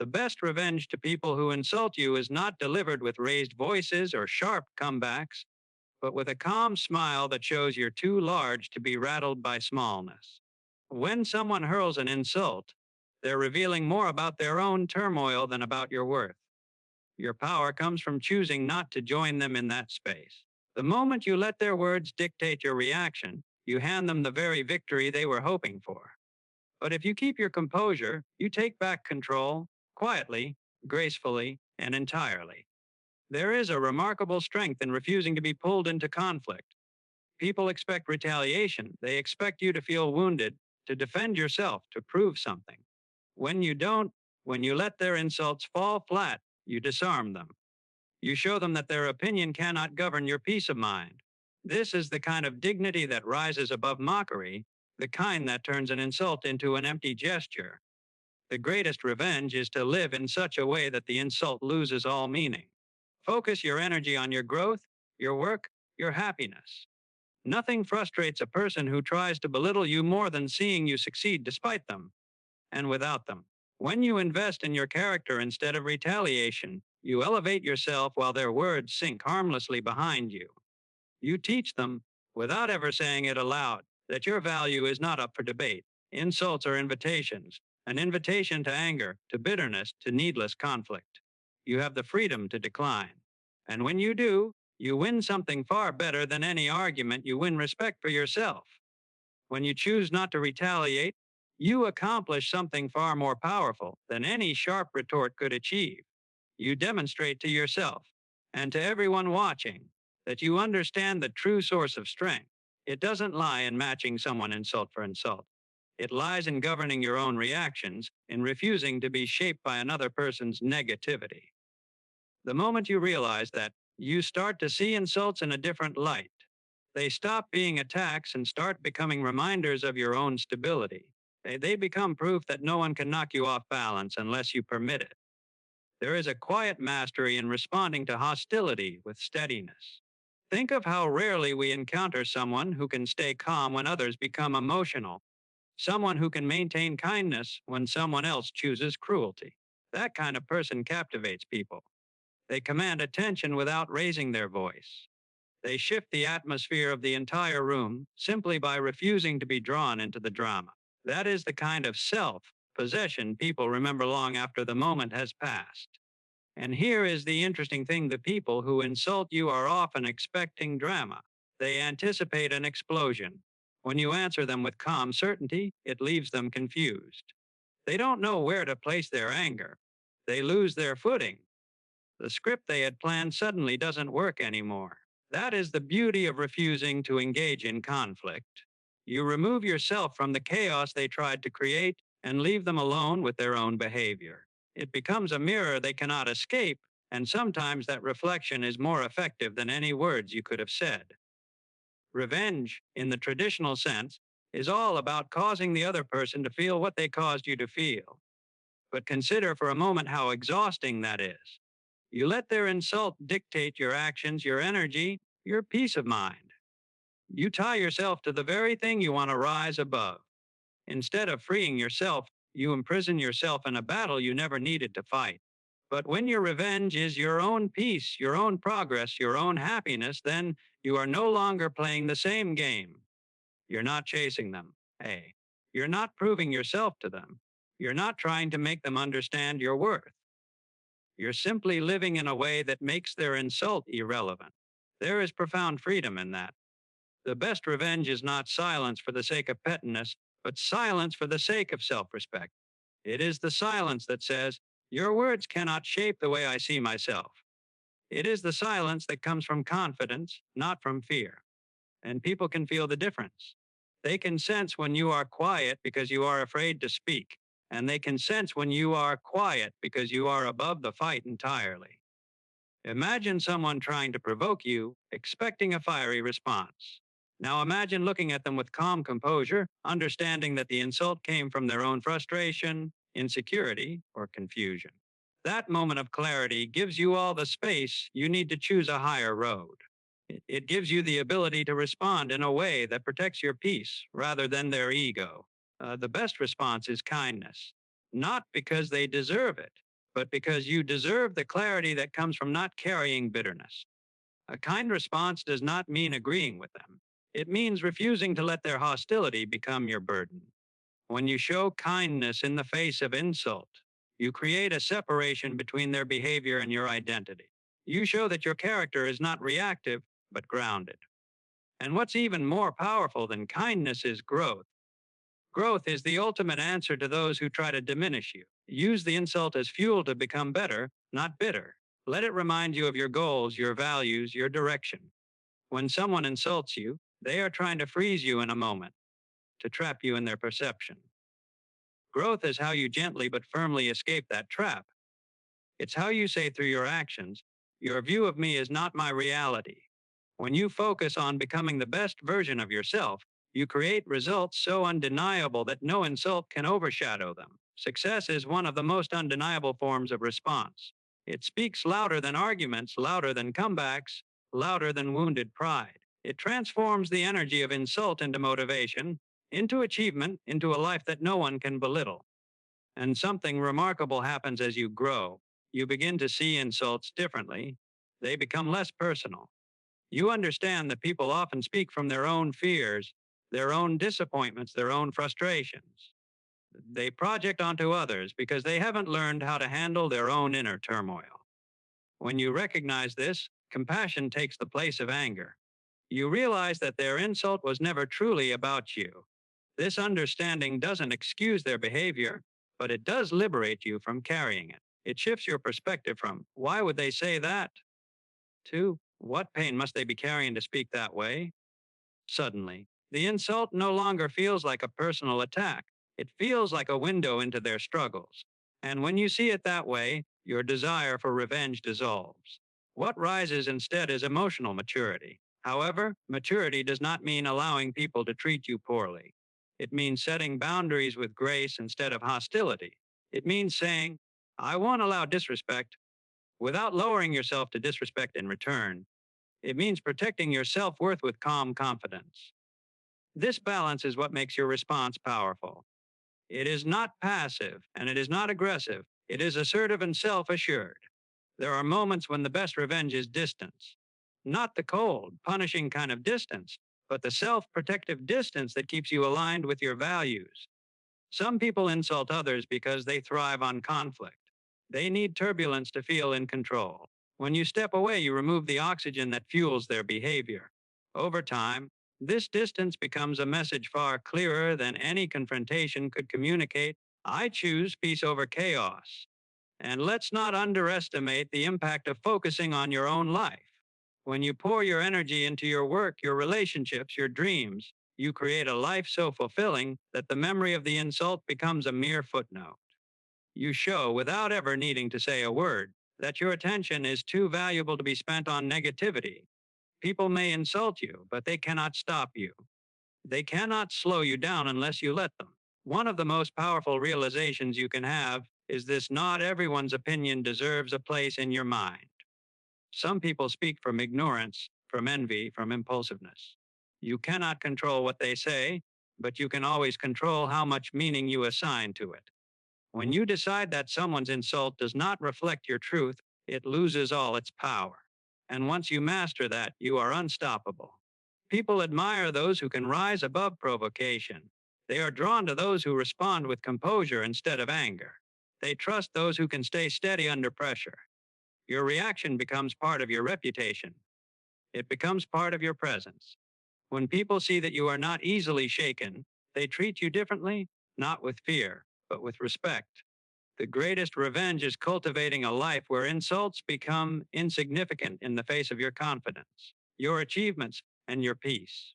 The best revenge to people who insult you is not delivered with raised voices or sharp comebacks, but with a calm smile that shows you're too large to be rattled by smallness. When someone hurls an insult, they're revealing more about their own turmoil than about your worth. Your power comes from choosing not to join them in that space. The moment you let their words dictate your reaction, you hand them the very victory they were hoping for. But if you keep your composure, you take back control, quietly, gracefully, and entirely. There is a remarkable strength in refusing to be pulled into conflict. People expect retaliation. They expect you to feel wounded, to defend yourself, to prove something. When you don't, when you let their insults fall flat, you disarm them. You show them that their opinion cannot govern your peace of mind. This is the kind of dignity that rises above mockery, the kind that turns an insult into an empty gesture. The greatest revenge is to live in such a way that the insult loses all meaning. Focus your energy on your growth, your work, your happiness. Nothing frustrates a person who tries to belittle you more than seeing you succeed despite them and without them. When you invest in your character instead of retaliation, you elevate yourself while their words sink harmlessly behind you. You teach them, without ever saying it aloud, that your value is not up for debate. Insults are invitations, an invitation to anger, to bitterness, to needless conflict. You have the freedom to decline. And when you do, you win something far better than any argument. You win respect for yourself. When you choose not to retaliate, you accomplish something far more powerful than any sharp retort could achieve. You demonstrate to yourself and to everyone watching that you understand the true source of strength. It doesn't lie in matching someone insult for insult. It lies in governing your own reactions, in refusing to be shaped by another person's negativity. The moment you realize that, you start to see insults in a different light. They stop being attacks and start becoming reminders of your own stability. They become proof that no one can knock you off balance unless you permit it. There is a quiet mastery in responding to hostility with steadiness. Think of how rarely we encounter someone who can stay calm when others become emotional, someone who can maintain kindness when someone else chooses cruelty. That kind of person captivates people. They command attention without raising their voice. They shift the atmosphere of the entire room simply by refusing to be drawn into the drama. That is the kind of self possession people remember long after the moment has passed. And here is the interesting thing: the people who insult you are often expecting drama. They anticipate an explosion. When you answer them with calm certainty, it leaves them confused. They don't know where to place their anger. They lose their footing. The script they had planned suddenly doesn't work anymore. That is the beauty of refusing to engage in conflict. You remove yourself from the chaos they tried to create and leave them alone with their own behavior. It becomes a mirror they cannot escape, and sometimes that reflection is more effective than any words you could have said. Revenge, in the traditional sense, is all about causing the other person to feel what they caused you to feel. But consider for a moment how exhausting that is. You let their insult dictate your actions, your energy, your peace of mind. You tie yourself to the very thing you want to rise above. Instead of freeing yourself, you imprison yourself in a battle you never needed to fight. But when your revenge is your own peace, your own progress, your own happiness, then you are no longer playing the same game. You're not chasing them. Hey, you're not proving yourself to them. You're not trying to make them understand your worth. You're simply living in a way that makes their insult irrelevant. There is profound freedom in that. The best revenge is not silence for the sake of pettiness, but silence for the sake of self respect. It is the silence that says, your words cannot shape the way I see myself. It is the silence that comes from confidence, not from fear. And people can feel the difference. They can sense when you are quiet because you are afraid to speak, and they can sense when you are quiet because you are above the fight entirely. Imagine someone trying to provoke you, expecting a fiery response. Now imagine looking at them with calm composure, understanding that the insult came from their own frustration, insecurity, or confusion. That moment of clarity gives you all the space you need to choose a higher road. It gives you the ability to respond in a way that protects your peace rather than their ego. The best response is kindness, not because they deserve it, but because you deserve the clarity that comes from not carrying bitterness. A kind response does not mean agreeing with them. It means refusing to let their hostility become your burden. When you show kindness in the face of insult, you create a separation between their behavior and your identity. You show that your character is not reactive, but grounded. And what's even more powerful than kindness is growth. Growth is the ultimate answer to those who try to diminish you. Use the insult as fuel to become better, not bitter. Let it remind you of your goals, your values, your direction. When someone insults you, they are trying to freeze you in a moment, to trap you in their perception. Growth is how you gently but firmly escape that trap. It's how you say through your actions, your view of me is not my reality. When you focus on becoming the best version of yourself, you create results so undeniable that no insult can overshadow them. Success is one of the most undeniable forms of response. It speaks louder than arguments, louder than comebacks, louder than wounded pride. It transforms the energy of insult into motivation, into achievement, into a life that no one can belittle. And something remarkable happens as you grow. You begin to see insults differently. They become less personal. You understand that people often speak from their own fears, their own disappointments, their own frustrations. They project onto others because they haven't learned how to handle their own inner turmoil. When you recognize this, compassion takes the place of anger. You realize that their insult was never truly about you. This understanding doesn't excuse their behavior, but it does liberate you from carrying it. It shifts your perspective from, why would they say that? To, what pain must they be carrying to speak that way? Suddenly, the insult no longer feels like a personal attack. It feels like a window into their struggles. And when you see it that way, your desire for revenge dissolves. What rises instead is emotional maturity. However, maturity does not mean allowing people to treat you poorly. It means setting boundaries with grace instead of hostility. It means saying, I won't allow disrespect without lowering yourself to disrespect in return. It means protecting your self worth with calm confidence. This balance is what makes your response powerful. It is not passive and it is not aggressive. It is assertive and self assured. There are moments when the best revenge is distance. Not the cold, punishing kind of distance, but the self protective distance that keeps you aligned with your values. Some people insult others because they thrive on conflict. They need turbulence to feel in control. When you step away, you remove the oxygen that fuels their behavior. Over time, this distance becomes a message far clearer than any confrontation could communicate. I choose peace over chaos. And let's not underestimate the impact of focusing on your own life. When you pour your energy into your work, your relationships, your dreams, you create a life so fulfilling that the memory of the insult becomes a mere footnote. You show, without ever needing to say a word, that your attention is too valuable to be spent on negativity. People may insult you, but they cannot stop you. They cannot slow you down unless you let them. One of the most powerful realizations you can have is this: not everyone's opinion deserves a place in your mind. Some people speak from ignorance, from envy, from impulsiveness. You cannot control what they say, but you can always control how much meaning you assign to it. When you decide that someone's insult does not reflect your truth, it loses all its power. And once you master that, you are unstoppable. People admire those who can rise above provocation. They are drawn to those who respond with composure instead of anger. They trust those who can stay steady under pressure. Your reaction becomes part of your reputation. It becomes part of your presence. When people see that you are not easily shaken, they treat you differently, not with fear, but with respect. The greatest revenge is cultivating a life where insults become insignificant in the face of your confidence, your achievements, and your peace.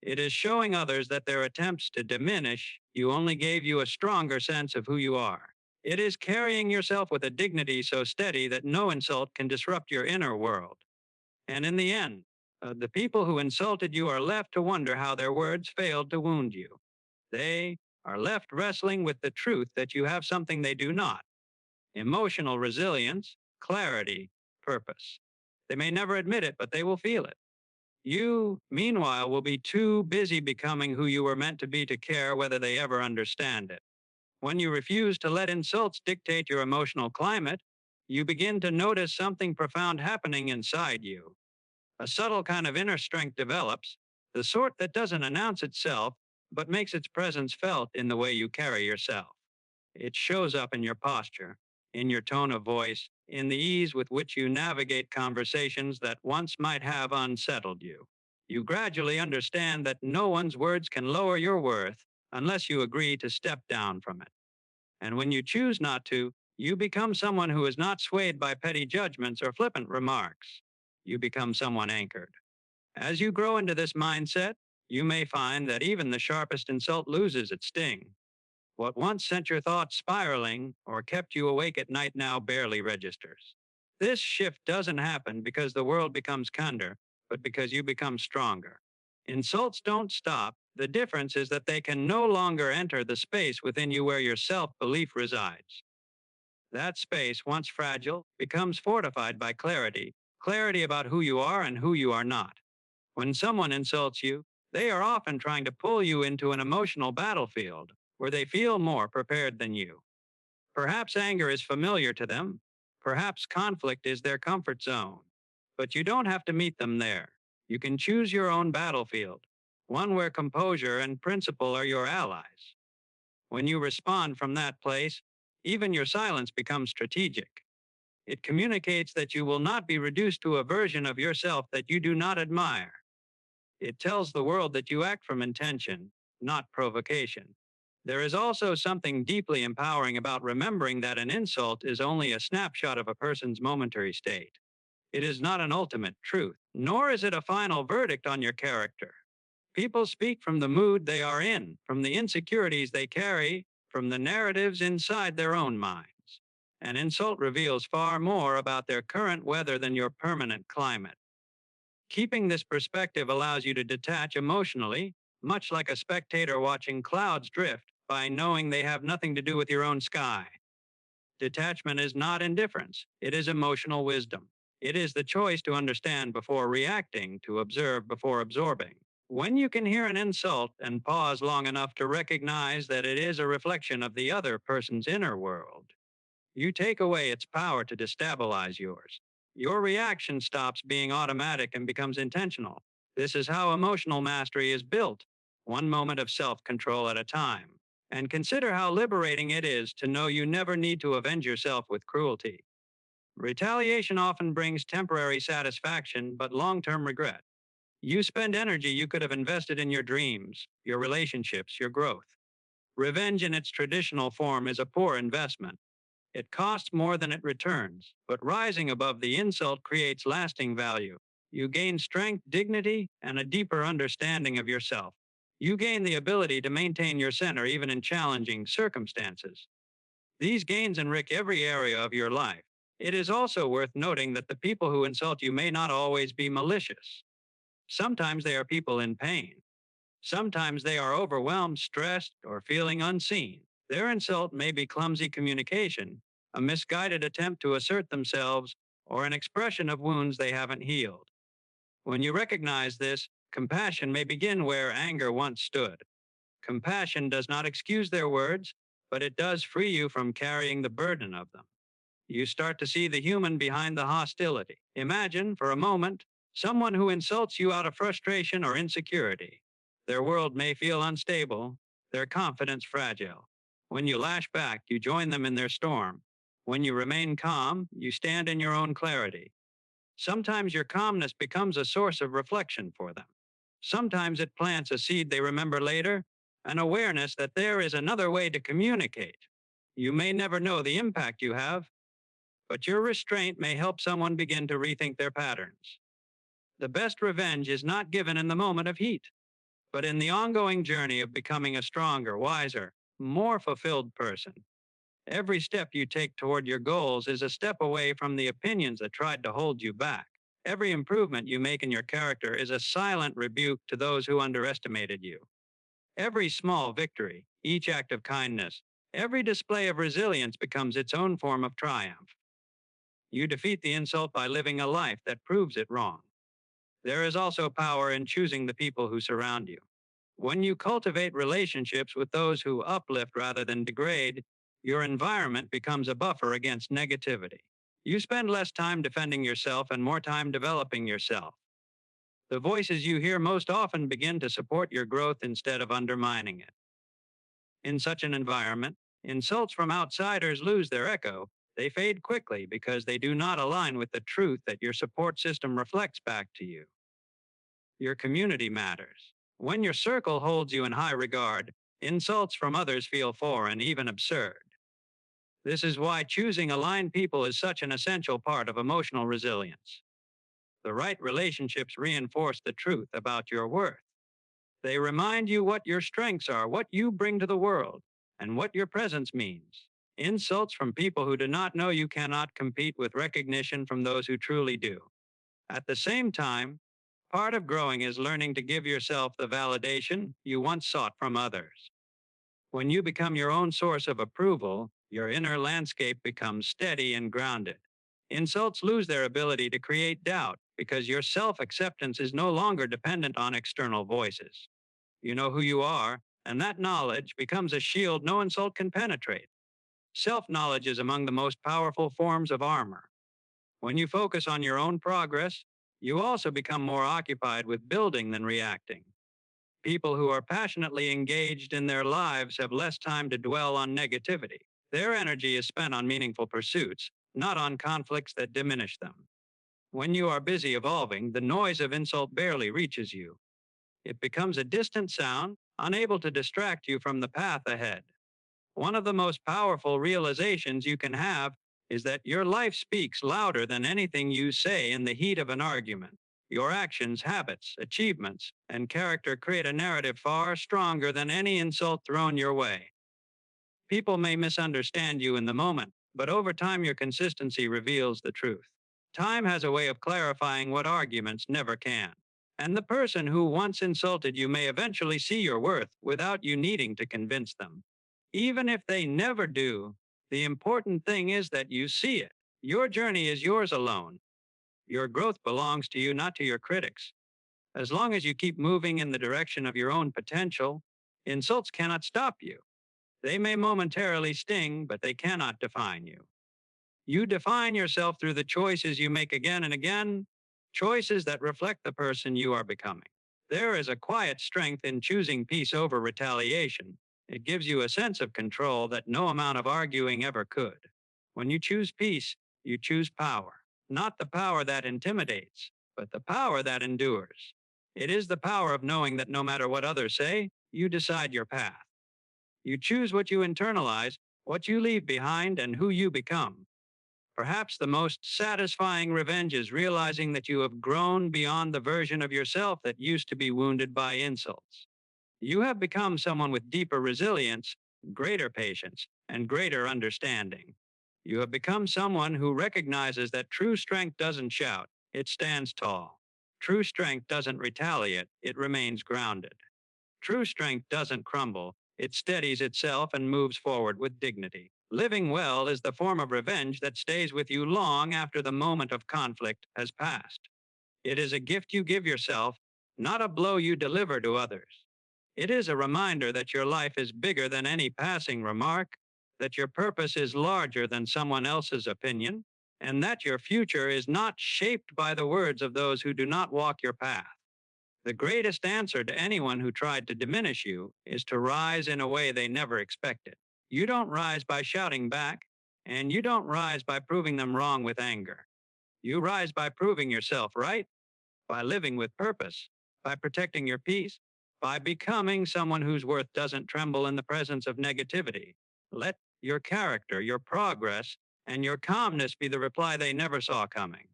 It is showing others that their attempts to diminish you only gave you a stronger sense of who you are. It is carrying yourself with a dignity so steady that no insult can disrupt your inner world. And in the end, the people who insulted you are left to wonder how their words failed to wound you. They are left wrestling with the truth that you have something they do not: emotional resilience, clarity, purpose. They may never admit it, but they will feel it. You, meanwhile, will be too busy becoming who you were meant to be to care whether they ever understand it. When you refuse to let insults dictate your emotional climate, you begin to notice something profound happening inside you. A subtle kind of inner strength develops, the sort that doesn't announce itself, but makes its presence felt in the way you carry yourself. It shows up in your posture, in your tone of voice, in the ease with which you navigate conversations that once might have unsettled you. You gradually understand that no one's words can lower your worth unless you agree to step down from it. And when you choose not to, you become someone who is not swayed by petty judgments or flippant remarks. You become someone anchored. As you grow into this mindset, you may find that even the sharpest insult loses its sting. What once sent your thoughts spiraling or kept you awake at night now barely registers. This shift doesn't happen because the world becomes kinder, but because you become stronger. Insults don't stop. The difference is that they can no longer enter the space within you where your self belief resides. That space, once fragile, becomes fortified by clarity, clarity about who you are and who you are not. When someone insults you, they are often trying to pull you into an emotional battlefield where they feel more prepared than you. Perhaps anger is familiar to them. Perhaps conflict is their comfort zone. But you don't have to meet them there. You can choose your own battlefield, one where composure and principle are your allies. When you respond from that place, even your silence becomes strategic. It communicates that you will not be reduced to a version of yourself that you do not admire. It tells the world that you act from intention, not provocation. There is also something deeply empowering about remembering that an insult is only a snapshot of a person's momentary state. It is not an ultimate truth, nor is it a final verdict on your character. People speak from the mood they are in, from the insecurities they carry, from the narratives inside their own minds. An insult reveals far more about their current weather than your permanent climate. Keeping this perspective allows you to detach emotionally, much like a spectator watching clouds drift, by knowing they have nothing to do with your own sky. Detachment is not indifference, it is emotional wisdom. It is the choice to understand before reacting, to observe before absorbing. When you can hear an insult and pause long enough to recognize that it is a reflection of the other person's inner world, you take away its power to destabilize yours. Your reaction stops being automatic and becomes intentional. This is how emotional mastery is built, one moment of self control at a time. And consider how liberating it is to know you never need to avenge yourself with cruelty. Retaliation often brings temporary satisfaction, but long term regret. You spend energy you could have invested in your dreams, your relationships, your growth. Revenge in its traditional form is a poor investment. It costs more than it returns, but rising above the insult creates lasting value. You gain strength, dignity, and a deeper understanding of yourself. You gain the ability to maintain your center even in challenging circumstances. These gains enrich every area of your life. It is also worth noting that the people who insult you may not always be malicious. Sometimes they are people in pain. Sometimes they are overwhelmed, stressed, or feeling unseen. Their insult may be clumsy communication, a misguided attempt to assert themselves, or an expression of wounds they haven't healed. When you recognize this, compassion may begin where anger once stood. Compassion does not excuse their words, but it does free you from carrying the burden of them. You start to see the human behind the hostility. Imagine, for a moment, someone who insults you out of frustration or insecurity. Their world may feel unstable, their confidence fragile. When you lash back, you join them in their storm. When you remain calm, you stand in your own clarity. Sometimes your calmness becomes a source of reflection for them. Sometimes it plants a seed they remember later, an awareness that there is another way to communicate. You may never know the impact you have, but your restraint may help someone begin to rethink their patterns. The best revenge is not given in the moment of heat, but in the ongoing journey of becoming a stronger, wiser, more fulfilled person. Every step you take toward your goals is a step away from the opinions that tried to hold you back. Every improvement you make in your character is a silent rebuke to those who underestimated you. Every small victory, each act of kindness, every display of resilience becomes its own form of triumph. You defeat the insult by living a life that proves it wrong. There is also power in choosing the people who surround you. When you cultivate relationships with those who uplift rather than degrade, your environment becomes a buffer against negativity. You spend less time defending yourself and more time developing yourself. The voices you hear most often begin to support your growth instead of undermining it. In such an environment, insults from outsiders lose their echo. They fade quickly because they do not align with the truth that your support system reflects back to you. Your community matters. When your circle holds you in high regard, insults from others feel foreign, even absurd. This is why choosing aligned people is such an essential part of emotional resilience. The right relationships reinforce the truth about your worth. They remind you what your strengths are, what you bring to the world, and what your presence means. Insults from people who do not know you cannot compete with recognition from those who truly do. At the same time, part of growing is learning to give yourself the validation you once sought from others. When you become your own source of approval, your inner landscape becomes steady and grounded. Insults lose their ability to create doubt because your self acceptance is no longer dependent on external voices. You know who you are, and that knowledge becomes a shield no insult can penetrate. Self knowledge is among the most powerful forms of armor. When you focus on your own progress, you also become more occupied with building than reacting. People who are passionately engaged in their lives have less time to dwell on negativity. Their energy is spent on meaningful pursuits, not on conflicts that diminish them. When you are busy evolving, the noise of insult barely reaches you. It becomes a distant sound, unable to distract you from the path ahead. One of the most powerful realizations you can have is that your life speaks louder than anything you say in the heat of an argument. Your actions, habits, achievements, and character create a narrative far stronger than any insult thrown your way. People may misunderstand you in the moment, but over time your consistency reveals the truth. Time has a way of clarifying what arguments never can. And the person who once insulted you may eventually see your worth without you needing to convince them. Even if they never do, the important thing is that you see it. Your journey is yours alone. Your growth belongs to you, not to your critics. As long as you keep moving in the direction of your own potential, insults cannot stop you. They may momentarily sting, but they cannot define you. You define yourself through the choices you make again and again, choices that reflect the person you are becoming. There is a quiet strength in choosing peace over retaliation. It gives you a sense of control that no amount of arguing ever could. When you choose peace, you choose power. Not the power that intimidates, but the power that endures. It is the power of knowing that no matter what others say, you decide your path. You choose what you internalize, what you leave behind, and who you become. Perhaps the most satisfying revenge is realizing that you have grown beyond the version of yourself that used to be wounded by insults. You have become someone with deeper resilience, greater patience, and greater understanding. You have become someone who recognizes that true strength doesn't shout, it stands tall. True strength doesn't retaliate, it remains grounded. True strength doesn't crumble, it steadies itself and moves forward with dignity. Living well is the form of revenge that stays with you long after the moment of conflict has passed. It is a gift you give yourself, not a blow you deliver to others. It is a reminder that your life is bigger than any passing remark, that your purpose is larger than someone else's opinion, and that your future is not shaped by the words of those who do not walk your path. The greatest answer to anyone who tried to diminish you is to rise in a way they never expected. You don't rise by shouting back, and you don't rise by proving them wrong with anger. You rise by proving yourself right, by living with purpose, by protecting your peace, by becoming someone whose worth doesn't tremble in the presence of negativity. Let your character, your progress, and your calmness be the reply they never saw coming.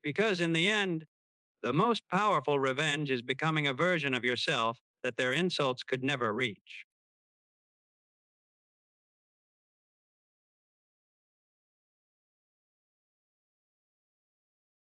Because in the end, the most powerful revenge is becoming a version of yourself that their insults could never reach.